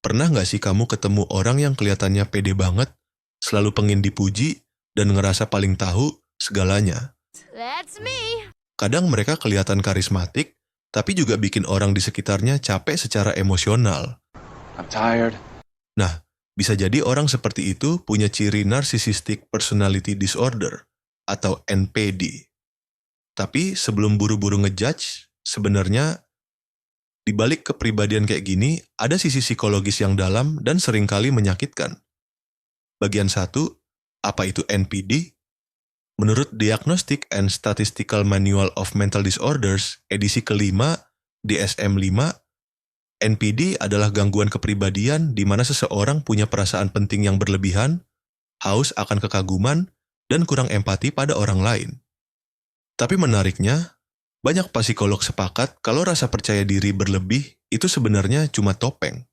Pernah nggak sih kamu ketemu orang yang kelihatannya pede banget, selalu pengen dipuji, dan ngerasa paling tahu segalanya? That's me. Kadang mereka kelihatan karismatik, tapi juga bikin orang di sekitarnya capek secara emosional. I'm tired. Nah, bisa jadi orang seperti itu punya ciri Narcissistic Personality Disorder atau NPD. Tapi sebelum buru-buru ngejudge, sebenarnya di balik kepribadian kayak gini, ada sisi psikologis yang dalam dan seringkali menyakitkan. Bagian 1, apa itu NPD? Menurut Diagnostic and Statistical Manual of Mental Disorders, edisi kelima, DSM-5, NPD adalah gangguan kepribadian di mana seseorang punya perasaan penting yang berlebihan, haus akan kekaguman, dan kurang empati pada orang lain. Tapi menariknya, banyak psikolog sepakat kalau rasa percaya diri berlebih itu sebenarnya cuma topeng.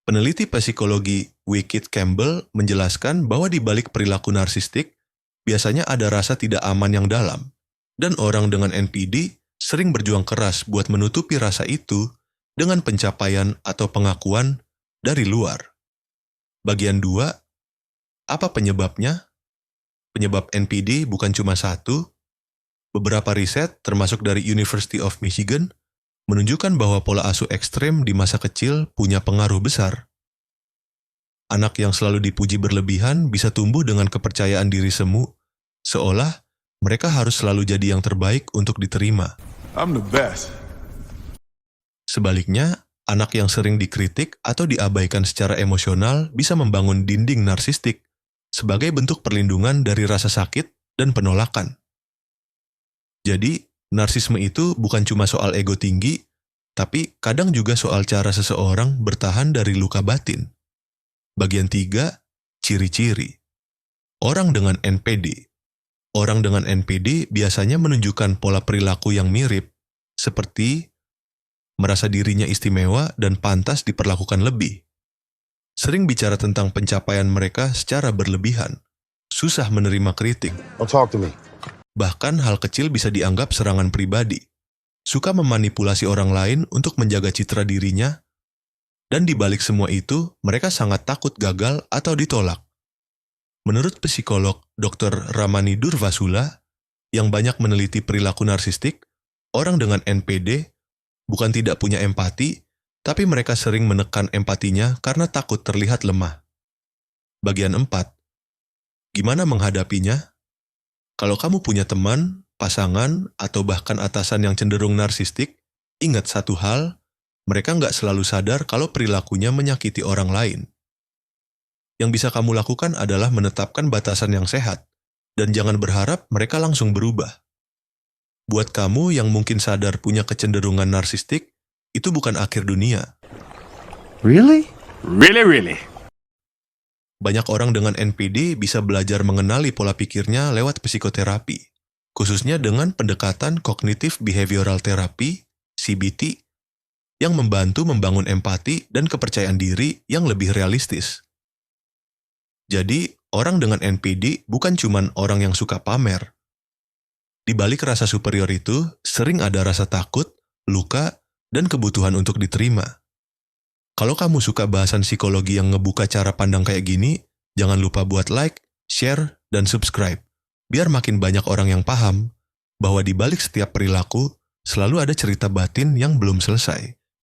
Peneliti psikologi Wicked Campbell menjelaskan bahwa di balik perilaku narsistik, biasanya ada rasa tidak aman yang dalam, dan orang dengan NPD sering berjuang keras buat menutupi rasa itu dengan pencapaian atau pengakuan dari luar. Bagian 2, apa penyebabnya? Penyebab NPD bukan cuma satu. Beberapa riset, termasuk dari University of Michigan, menunjukkan bahwa pola asuh ekstrem di masa kecil punya pengaruh besar. Anak yang selalu dipuji berlebihan bisa tumbuh dengan kepercayaan diri semu, seolah mereka harus selalu jadi yang terbaik untuk diterima. I'm the best. Sebaliknya, anak yang sering dikritik atau diabaikan secara emosional bisa membangun dinding narsistik sebagai bentuk perlindungan dari rasa sakit dan penolakan. Jadi, narsisme itu bukan cuma soal ego tinggi, tapi kadang juga soal cara seseorang bertahan dari luka batin. Bagian 3, ciri-ciri. Orang dengan NPD. Orang dengan NPD biasanya menunjukkan pola perilaku yang mirip, seperti merasa dirinya istimewa dan pantas diperlakukan lebih. Sering bicara tentang pencapaian mereka secara berlebihan. Susah menerima kritik. Don't talk to me. Bahkan hal kecil bisa dianggap serangan pribadi. Suka memanipulasi orang lain untuk menjaga citra dirinya, dan di balik semua itu, mereka sangat takut gagal atau ditolak. Menurut psikolog Dr. Ramani Durvasula, yang banyak meneliti perilaku narsistik, orang dengan NPD bukan tidak punya empati, tapi mereka sering menekan empatinya karena takut terlihat lemah. Bagian 4. Gimana menghadapinya? Kalau kamu punya teman, pasangan, atau bahkan atasan yang cenderung narsistik, ingat satu hal, mereka nggak selalu sadar kalau perilakunya menyakiti orang lain. Yang bisa kamu lakukan adalah menetapkan batasan yang sehat, dan jangan berharap mereka langsung berubah. Buat kamu yang mungkin sadar punya kecenderungan narsistik, itu bukan akhir dunia. Really? Really? Banyak orang dengan NPD bisa belajar mengenali pola pikirnya lewat psikoterapi, khususnya dengan pendekatan Cognitive Behavioral Therapy, CBT, yang membantu membangun empati dan kepercayaan diri yang lebih realistis. Jadi, orang dengan NPD bukan cuma orang yang suka pamer. Di balik rasa superior itu, sering ada rasa takut, luka, dan kebutuhan untuk diterima. Kalau kamu suka bahasan psikologi yang ngebuka cara pandang kayak gini, jangan lupa buat like, share, dan subscribe. Biar makin banyak orang yang paham bahwa di balik setiap perilaku, selalu ada cerita batin yang belum selesai.